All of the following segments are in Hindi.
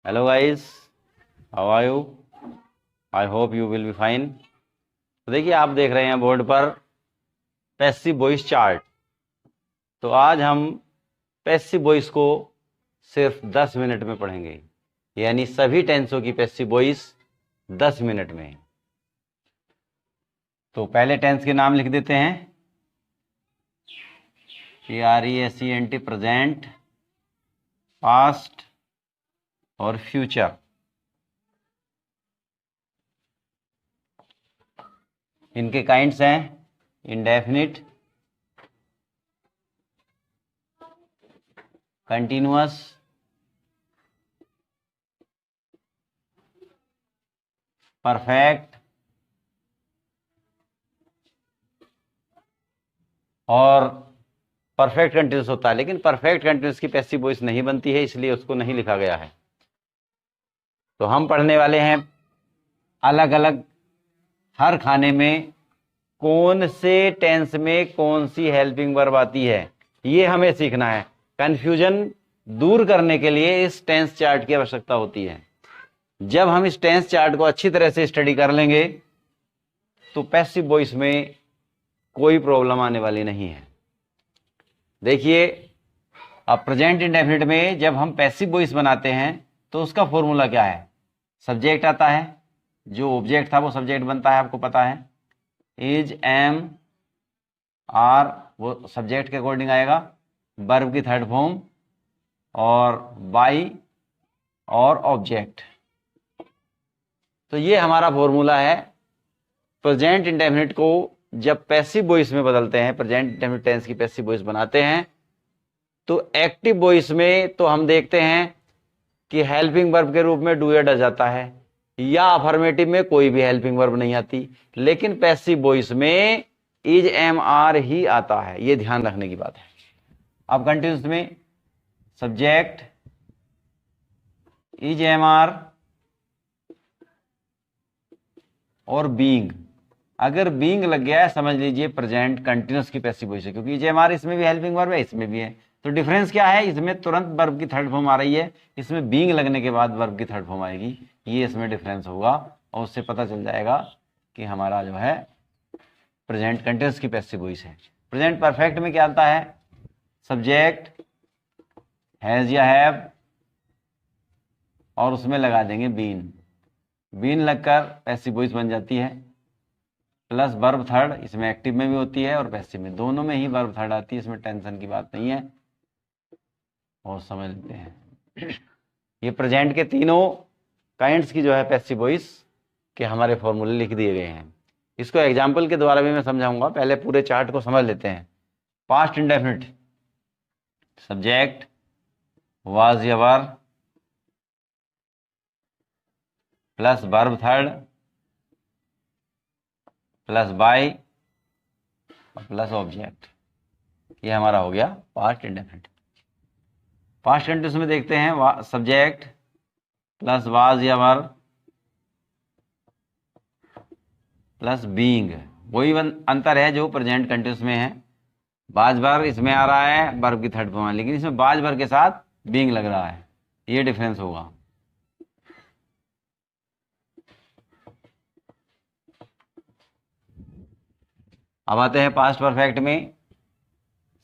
Hello guys, how are you? I hope you will be fine. तो देखिए आप देख रहे हैं बोर्ड पर पैसिव वॉइस चार्ट। तो आज हम पैसिव वॉइस को सिर्फ 10 मिनट में पढ़ेंगे, यानी सभी टेंसों की पैसिव वॉइस 10 मिनट में। तो पहले टेंस के नाम लिख देते हैं। PRESENT प्रेजेंट, पास्ट और फ्यूचर। इनके काइंड्स हैं इंडेफिनिट, कंटिन्यूअस, परफेक्ट और परफेक्ट कंटिन्यूअस होता है, लेकिन परफेक्ट कंटिन्यूअस की पैसिव वॉइस नहीं बनती है, इसलिए उसको नहीं लिखा गया है। तो हम पढ़ने वाले हैं अलग अलग हर खाने में कौन से टेंस में कौन सी हेल्पिंग वर्ब आती है, ये हमें सीखना है। कंफ्यूजन दूर करने के लिए इस टेंस चार्ट की आवश्यकता होती है। जब हम इस टेंस चार्ट को अच्छी तरह से स्टडी कर लेंगे तो पैसिव वॉइस में कोई प्रॉब्लम आने वाली नहीं है। देखिए, अब प्रेजेंट इंडेफिनिट में जब हम पैसिव वॉइस बनाते हैं तो उसका फॉर्मूला क्या है? सब्जेक्ट आता है, जो ऑब्जेक्ट था वो सब्जेक्ट बनता है, आपको पता है। इज, एम, आर वो सब्जेक्ट के अकॉर्डिंग आएगा, वर्ब की थर्ड फॉर्म, और बाई और ऑब्जेक्ट। तो ये हमारा फॉर्मूला है। प्रेजेंट इंडेफिनिट को जब पैसिव वॉइस में बदलते हैं, प्रेजेंट इंडेफिनिट टेंस की पैसिव वॉइस बनाते हैं, तो एक्टिव वॉइस में तो हम देखते हैं कि हेल्पिंग वर्ब के रूप में डू या डज आता है, या अफर्मेटिव में कोई भी हेल्पिंग वर्ब नहीं आती। लेकिन पैसिव वॉइस में इज, एम, आर ही आता है, ये ध्यान रखने की बात है। अब कंटिन्यूअस में सब्जेक्ट इज, एम, आर और बीइंग। अगर बीइंग लग गया है समझ लीजिए प्रेजेंट कंटिन्यूअस की पैसिव वॉइस है, क्योंकि इज, एम, आर इसमें भी हेल्पिंग वर्ब है, इसमें भी है। तो डिफरेंस क्या है? इसमें तुरंत वर्ब की थर्ड फॉर्म आ रही है, इसमें बीइंग लगने के बाद वर्ब की थर्ड फॉर्म आएगी। ये इसमें डिफरेंस होगा और उससे पता चल जाएगा कि हमारा जो है प्रेजेंट कंटिन्यूअस की पैसिव वॉइस है। प्रेजेंट परफेक्ट में क्या आता है? सब्जेक्ट हैज या हैव और उसमें लगा देंगे बीन। बीन लगकर पैसिव वॉइस बन जाती है, प्लस वर्ब थर्ड, इसमें एक्टिव में भी होती है और पैसिव में, दोनों में ही वर्ब थर्ड आती है, इसमें टेंशन की बात नहीं है। और समझ लेते हैं ये प्रेजेंट के तीनों काइंड्स की जो है पैसिव वॉइस के हमारे फॉर्मूले लिख दिए गए हैं। इसको एग्जाम्पल के द्वारा भी मैं समझाऊंगा, पहले पूरे चार्ट को समझ लेते हैं। पास्ट इंडेफिनिट, सब्जेक्ट वाज या वर plus verb third plus by plus object, ये हमारा हो गया पास्ट इंडेफिनिट। पास्ट कंटिन्यूअस में देखते हैं सब्जेक्ट प्लस वाज या वर प्लस बीइंग, वही अंतर है जो प्रेजेंट कंटिन्यूअस में है। बाज बार इसमें आ रहा है वर्ब की थर्ड फॉर्म, लेकिन इसमें बाज बार के साथ बीइंग लग रहा है, ये डिफरेंस होगा। अब आते हैं पास्ट परफेक्ट में,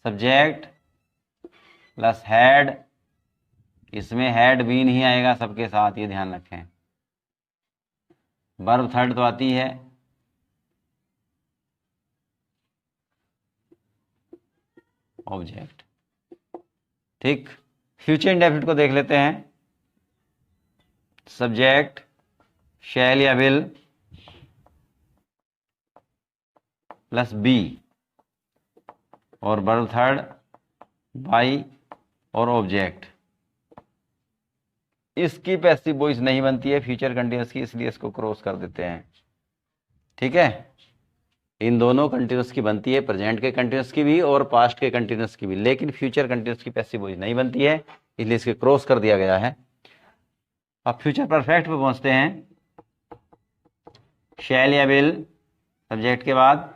सब्जेक्ट प्लस हैड, इसमें हैड बीन ही आएगा सबके साथ, ये ध्यान रखें। वर्ब थर्ड तो आती है, ऑब्जेक्ट। ठीक, फ्यूचर इंडेफिनिट को देख लेते हैं। सब्जेक्ट शैल या विल प्लस बी और वर्ब थर्ड बाई और ऑब्जेक्ट। इसकी पैसिव वॉइस नहीं बनती है फ्यूचर कंटिन्यूअस की, इसलिए इसको क्रॉस कर देते हैं। ठीक है, इन दोनों कंटिन्यूअस की बनती है, प्रेजेंट के कंटिन्यूअस की भी और पास्ट के कंटिन्यूअस की भी, लेकिन फ्यूचर कंटिन्यूअस की पैसिव वॉइस नहीं बनती है, इसलिए इसके क्रॉस कर दिया गया है। अब फ्यूचर परफेक्ट पे पहुंचते हैं। शैल या विल सब्जेक्ट के बाद,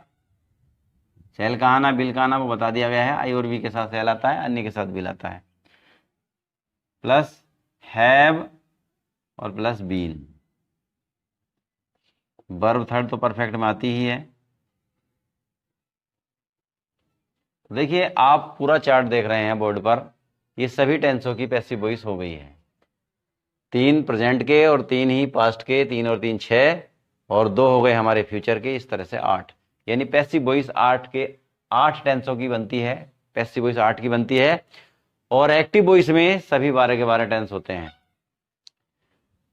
शैल का आना बिल का आना वो बता दिया गया है, आई और वी के साथ शैल आता है, अन्य के साथ बिल आता है, प्लस हैव और प्लस बीन। वर्ब थर्ड तो परफेक्ट में आती ही है। देखिए आप पूरा चार्ट देख रहे हैं बोर्ड पर, ये सभी टेंसों की पैसिव वॉइस हो गई है। 3 प्रेजेंट के और 3 ही पास्ट के, 3 और 3 6 और 2 हो गए हमारे फ्यूचर के, इस तरह से 8। यानी पैसिव वॉइस 8 टेंसों की बनती है, पैसिव वॉइस 8 की बनती है। और एक्टिव वॉइस में सभी 12 के 12 टेंस होते हैं।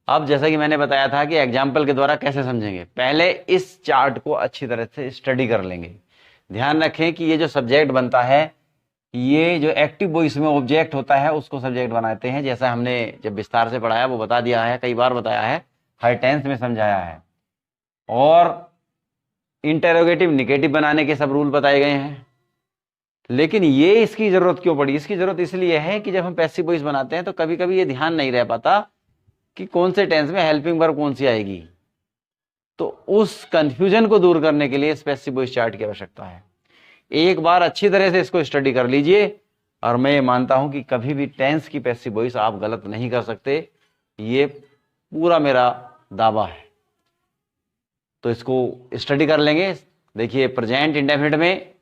अब जैसा कि मैंने बताया था कि एग्जाम्पल के द्वारा कैसे समझेंगे, पहले इस चार्ट को अच्छी तरह से स्टडी कर लेंगे। ध्यान रखें कि ये जो सब्जेक्ट बनता है, ये जो एक्टिव वॉइस में ऑब्जेक्ट होता है उसको सब्जेक्ट बनाते हैं। जैसा हमने जब विस्तार से पढ़ाया वो बता दिया है, कई बार बताया है, हर टेंस में समझाया है। और इंटेरोगेटिव निगेटिव बनाने के सब रूल बताए गए हैं। लेकिन ये इसकी जरूरत क्यों पड़ी? इसकी जरूरत इसलिए है कि जब हम पैसिव वॉइस बनाते हैं तो कभी कभी ये ध्यान नहीं रह पाता कि कौन से टेंस में हेल्पिंग वर्ब कौन सी आएगी। तो उस कंफ्यूजन को दूर करने के लिए इस पैसिव वॉइस चार्ट की आवश्यकता है। एक बार अच्छी तरह से इसको स्टडी कर लीजिए और मैं ये मानता हूं कि कभी भी टेंस की पैसिव वॉइस आप गलत नहीं कर सकते, ये पूरा मेरा दावा है। तो इसको स्टडी कर लेंगे। देखिए प्रेजेंट इंडेफिनिट में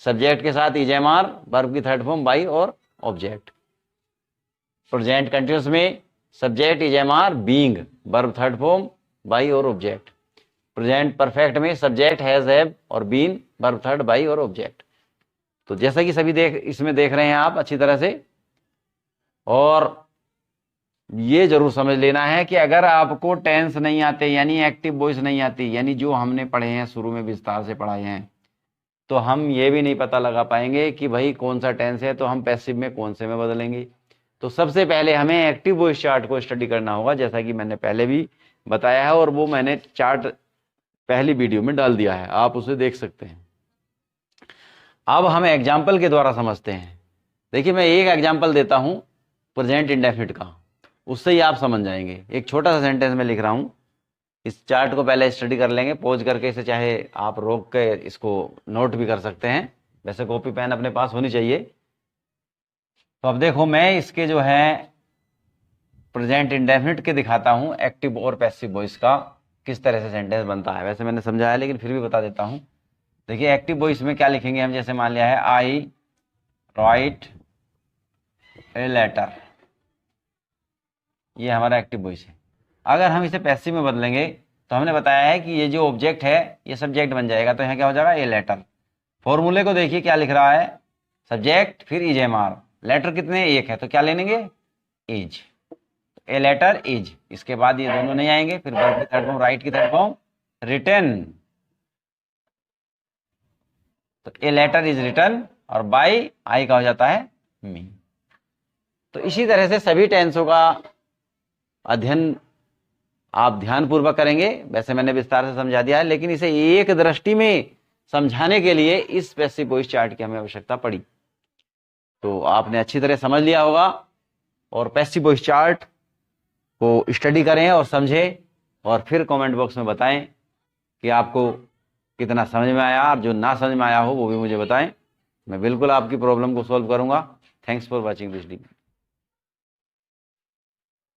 सब्जेक्ट के साथ इजेमार, वर्ब की थर्ड फॉर्म बाई और ऑब्जेक्ट। प्रेजेंट कंटिन्यूअस में subject is am are, being, verb third form by और ऑब्जेक्ट। प्रेजेंट परफेक्ट में सब्जेक्ट हैज, हैव और बीन, वर्ब थर्ड बाई और ऑब्जेक्ट। तो जैसा कि सभी इसमें देख रहे हैं आप अच्छी तरह से। और ये जरूर समझ लेना है कि अगर आपको टेंस नहीं आते, यानी एक्टिव वॉइस नहीं आती, यानी जो हमने पढ़े हैं शुरू में विस्तार से पढ़ाए हैं, तो हम ये भी नहीं पता लगा पाएंगे कि भाई कौन सा टेंस है तो हम पैसिव में कौन से में बदलेंगे। तो सबसे पहले हमें एक्टिव वॉइस चार्ट को स्टडी करना होगा, जैसा कि मैंने पहले भी बताया है, और वो मैंने चार्ट पहली वीडियो में डाल दिया है, आप उसे देख सकते हैं। अब हम एग्जाम्पल के द्वारा समझते हैं। देखिए मैं एक एग्जाम्पल देता हूं प्रेजेंट इंडेफिनिट का, उससे ही आप समझ जाएंगे। एक छोटा सा सेंटेंस में लिख रहा हूं, इस चार्ट को पहले स्टडी कर लेंगे, पॉज करके इसे चाहे आप रोक के इसको नोट भी कर सकते हैं, वैसे कॉपी पेन अपने पास होनी चाहिए। तो अब देखो मैं इसके जो है प्रेजेंट इंडेफिनिट के दिखाता हूं एक्टिव और पैसिव वॉइस का किस तरह से सेंटेंस बनता है। वैसे मैंने समझाया लेकिन फिर भी बता देता हूं। देखिए एक्टिव वॉइस में क्या लिखेंगे हम, जैसे मान लिया है आई राइट ए लेटर, ये हमारा एक्टिव वॉइस है। अगर हम इसे पैसिव में बदलेंगे तो हमने बताया है कि ये जो ऑब्जेक्ट है ये सब्जेक्ट बन जाएगा, तो यहाँ क्या हो जाएगा, ए लेटर। फॉर्मूले को देखिए क्या लिख रहा है, सब्जेक्ट फिर इज एम आर, लेटर कितने, एक है, तो क्या लेंगे, इज, ए लेटर इज। इसके बाद ये दोनों नहीं आएंगे, फिर वर्ब की थर्ड फॉर्म, राइट की थर्ड फॉर्म, रिटन, तो ए लेटर इज रिटन, और बाई आई का हो जाता है मी। तो इसी तरह से सभी टेंसों का अध्ययन आप ध्यानपूर्वक करेंगे। वैसे मैंने विस्तार से समझा दिया है, लेकिन इसे एक दृष्टि में समझाने के लिए इस पैसिव वॉइस चार्ट की हमें आवश्यकता पड़ी। तो आपने अच्छी तरह समझ लिया होगा। और पैसिव वॉइस चार्ट को स्टडी करें और समझें, और फिर कमेंट बॉक्स में बताएं कि आपको कितना समझ में आया, और जो ना समझ में आया हो वो भी मुझे बताएं। मैं बिल्कुल आपकी प्रॉब्लम को सॉल्व करूंगा। Thanks for watching this video.